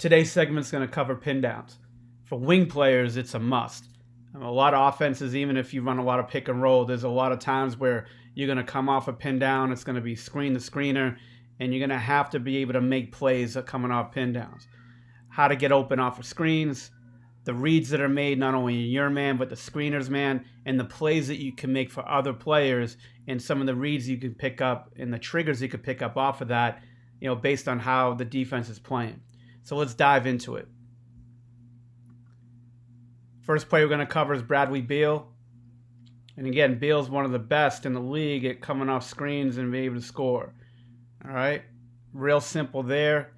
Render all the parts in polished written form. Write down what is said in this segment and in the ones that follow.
Today's segment is going to cover pin downs. For wing players, it's a must. A lot of offenses, even if you run a lot of pick and roll, there's a lot of times where you're going to come off a pin down. It's going to be screen to screener, and you're going to have to be able to make plays coming off pin downs. How to get open off of screens, the reads that are made not only in your man, but the screener's man, and the plays that you can make for other players, and some of the reads you can pick up and the triggers you could pick up off of that, based on how the defense is playing. So let's dive into it. First player we're going to cover is Bradley Beal. And again, Beal's one of the best in the league at coming off screens and being able to score. All right, real simple there.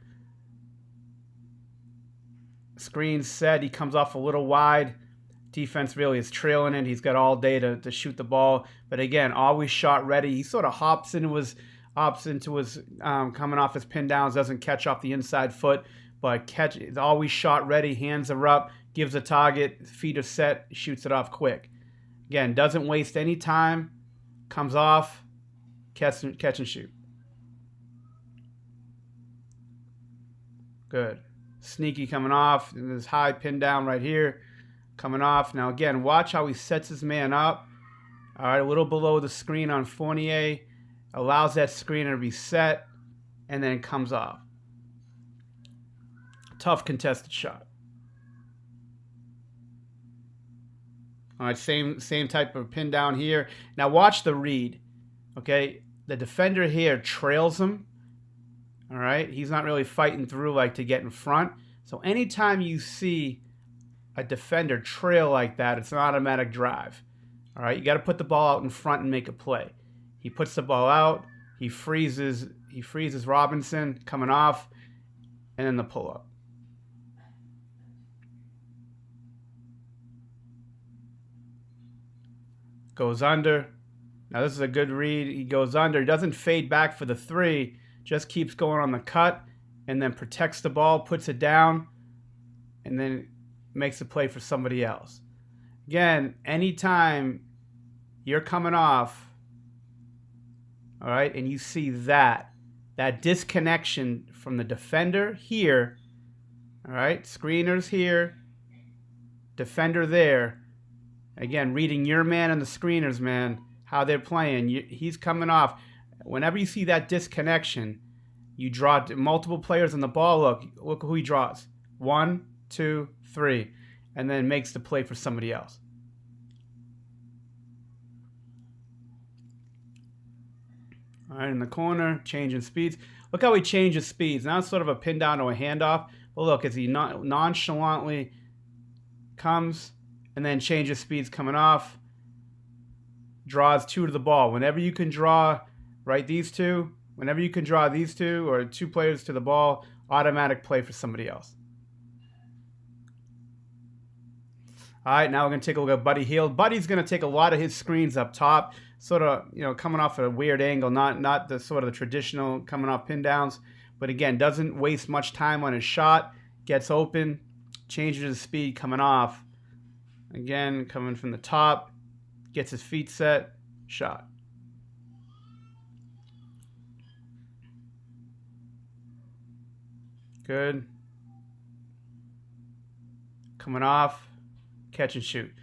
Screen set, he comes off a little wide. Defense really is trailing it. He's got all day to shoot the ball. But again, always shot ready. He sort of hops into his coming off his pin downs, doesn't catch off the inside foot, but is always shot ready, hands are up, gives a target, feet are set, shoots it off quick. Again, doesn't waste any time, comes off, catch and shoot. Good. Sneaky coming off, and this high pin down right here, coming off. Now again, watch how he sets his man up. All right, a little below the screen on Fournier, allows that screener to be set, and then comes off. Tough contested shot. All right, same type of pin down here. Now watch the read. Okay, the defender here trails him. All right, he's not really fighting through like to get in front. So anytime you see a defender trail like that, it's an automatic drive. All right, you got to put the ball out in front and make a play. He puts the ball out. He freezes Robinson coming off, and then the pull up. Goes under. Now this is a good read. He goes under. He doesn't fade back for the three. Just keeps going on the cut and then protects the ball, puts it down, and then makes a play for somebody else. Again, anytime you're coming off, all right, and you see that disconnection from the defender here, all right, screeners here, defender there. Again, reading your man and the screeners, man, how they're playing. He's coming off. Whenever you see that disconnection, you draw multiple players on the ball. Look who he draws. 1, 2, 3. And then makes the play for somebody else. All right, in the corner, changing speeds. Look how he changes speeds. Now it's sort of a pin down to a handoff. But look, as he nonchalantly comes and then changes speeds coming off, draws two to the ball. Whenever you can draw, right, whenever you can draw these two or two players to the ball, automatic play for somebody else. All right, now we're going to take a look at Buddy Hield. Buddy's going to take a lot of his screens up top, sort of, coming off at a weird angle, not the sort of the traditional coming off pin downs, but again, doesn't waste much time on his shot, gets open, changes his speed coming off. Again, coming from the top, gets his feet set, shot. Good. Coming off, catch and shoot.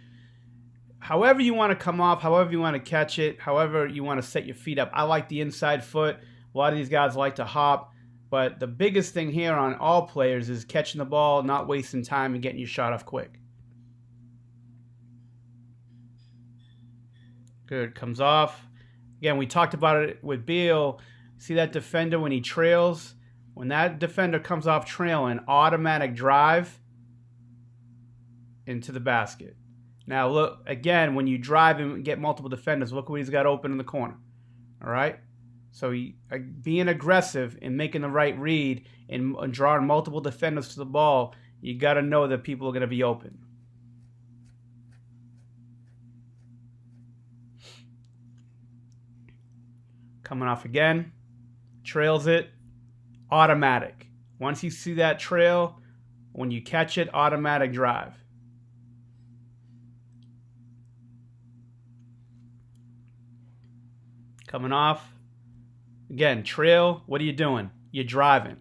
However you want to come off, however you want to catch it, however you want to set your feet up. I like the inside foot. A lot of these guys like to hop. But the biggest thing here on all players is catching the ball, not wasting time, and getting your shot off quick. Good, comes off. Again, we talked about it with Beal. See that defender when he trails? When that defender comes off trailing, automatic drive into the basket. Now look, again, when you drive and get multiple defenders, look what he's got open in the corner. All right? So being aggressive and making the right read and drawing multiple defenders to the ball, you got to know that people are going to be open. Coming off again, trails it, automatic. Once you see that trail, when you catch it, automatic drive. Coming off, again, trail, what are you doing? You're driving.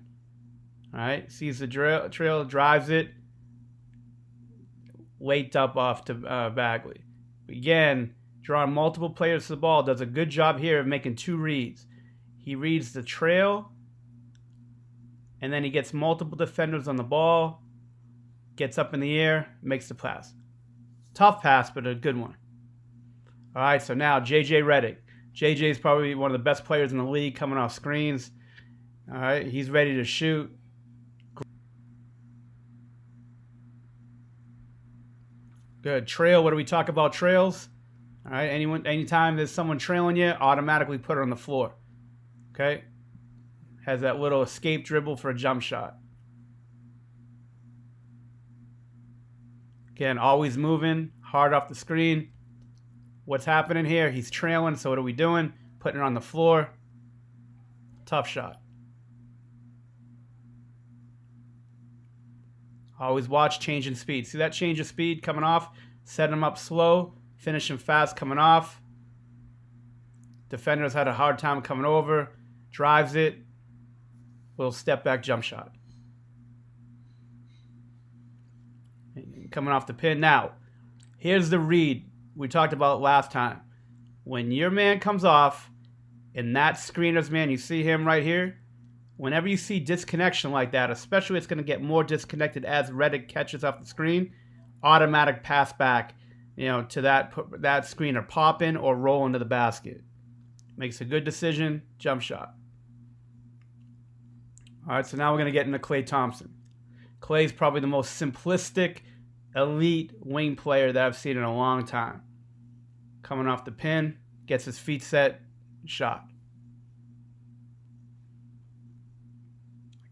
All right, sees the trail, drives it, late up off to Bagley. Again, drawing multiple players to the ball, does a good job here of making 2 reads. He reads the trail, and then he gets multiple defenders on the ball, gets up in the air, makes the pass. Tough pass, but a good one. All right, so now JJ Redick. JJ is probably one of the best players in the league coming off screens. All right, he's ready to shoot. Good. Trail, what do we talk about trails? All right, anytime there's someone trailing you, automatically put it on the floor. Okay? Has that little escape dribble for a jump shot. Again, always moving, hard off the screen. What's happening here? He's trailing, so what are we doing? Putting it on the floor. Tough shot. Always watch changing speed. See that change of speed coming off? Set him up slow, finish him fast coming off. Defenders had a hard time coming over. Drives it. Little step back jump shot. Coming off the pin. Now, here's the read we talked about last time. When your man comes off, and that screener's man, you see him right here. Whenever you see disconnection like that, especially it's going to get more disconnected as Redick catches off the screen, automatic pass back, to that screener, pop in or roll into the basket. Makes a good decision, jump shot. All right, so now we're going to get into Klay Thompson. Klay's probably the most simplistic, elite wing player that I've seen in a long time. Coming off the pin, gets his feet set, shot.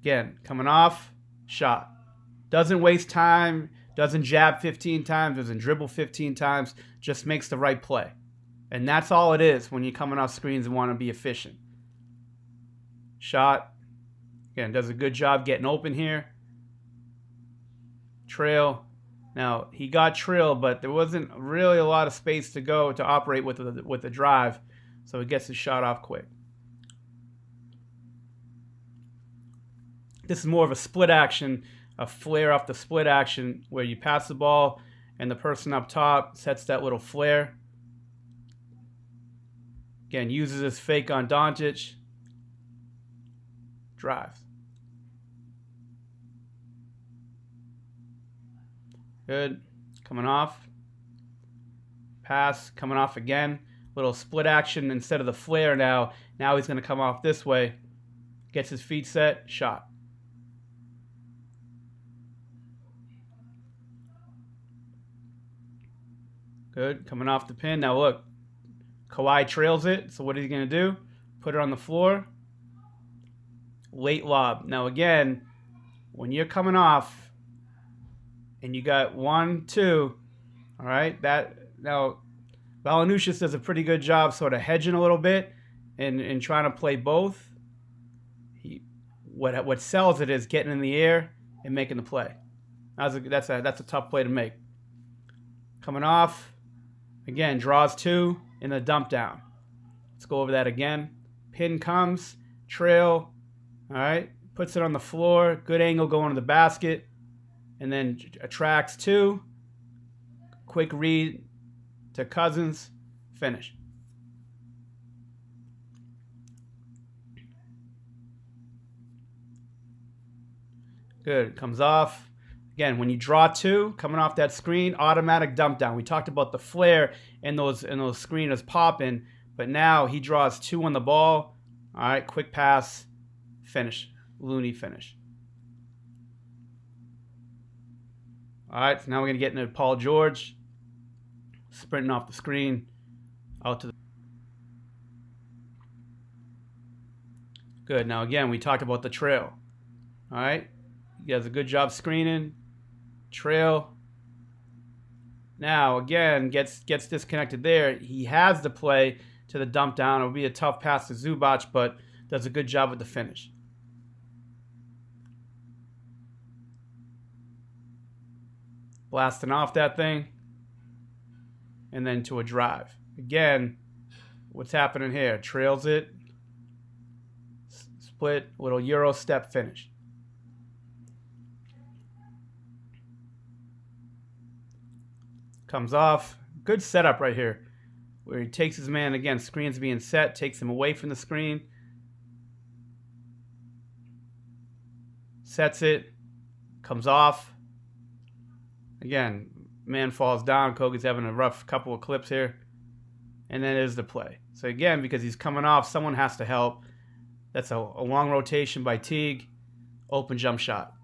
Again, coming off, shot. Doesn't waste time, doesn't jab 15 times, doesn't dribble 15 times, just makes the right play. And that's all it is when you're coming off screens and want to be efficient. Shot. Again, does a good job getting open here. Trail. Now, he got trail, but there wasn't really a lot of space to go to operate with the drive, so he gets his shot off quick. This is more of a split action, a flare off the split action, where you pass the ball and the person up top sets that little flare. Again, uses his fake on Doncic. Drives. Good. Coming off. Pass. Coming off again. Little split action instead of the flare now. Now he's going to come off this way. Gets his feet set. Shot. Good. Coming off the pin. Now look. Kawhi trails it. So what is he going to do? Put it on the floor. Late lob. Now again, when you're coming off and you got 1, 2, all right, now Valanciunas does a pretty good job sort of hedging a little bit and trying to play both. What sells it is getting in the air and making the play. That's a tough play to make. Coming off, again, draws 2 in the dump down. Let's go over that again. Pin comes, trail, all right, puts it on the floor, good angle going to the basket, and then attracts 2. Quick read to Cousins, finish. Good, comes off. Again, when you draw 2, coming off that screen, automatic dump down. We talked about the flare and those screeners popping, but now he draws 2 on the ball. All right, quick pass, finish. Looney finish. All right, so now we're going to get into Paul George. Sprinting off the screen. Out to the... Good. Now, again, we talked about the trail. All right. He does a good job screening. Trail. Now, again, gets disconnected there. He has the play to the dump down. It will be a tough pass to Zubac, but does a good job with the finish. Blasting off that thing. And then to a drive. Again, what's happening here? Trails it. Split, little Euro step finish. Comes off. Good setup right here, where he takes his man, again, screen's being set, takes him away from the screen. Sets it. Comes off. Again, man falls down. Koga's having a rough couple of clips here. And then there's the play. So again, because he's coming off, someone has to help. That's a long rotation by Teague. Open jump shot.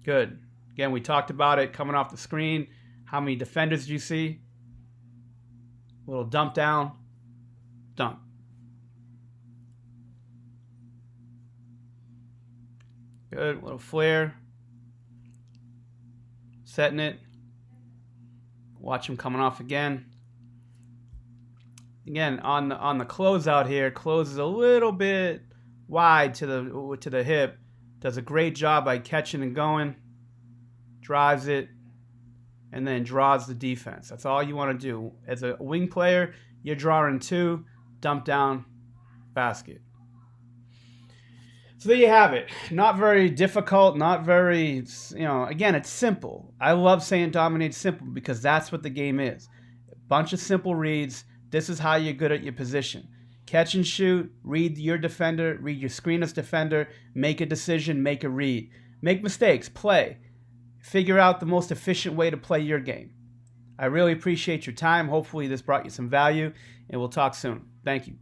Good. Again, we talked about it coming off the screen. How many defenders do you see? Little dump down. Dunk. Good. Little flare. Setting it. Watch him coming off again. Again, on the closeout here, closes a little bit wide to the hip. Does a great job by catching and going. Drives it, and then draws the defense. That's all you want to do. As a wing player, you're drawing 2, dump down, basket. So there you have it. Not very difficult, not very, again, it's simple. I love saying dominate simple because that's what the game is. A bunch of simple reads. This is how you're good at your position. Catch and shoot, read your defender, read your screenless defender, make a decision, make a read. Make mistakes, play. Figure out the most efficient way to play your game. I really appreciate your time. Hopefully this brought you some value, and we'll talk soon. Thank you.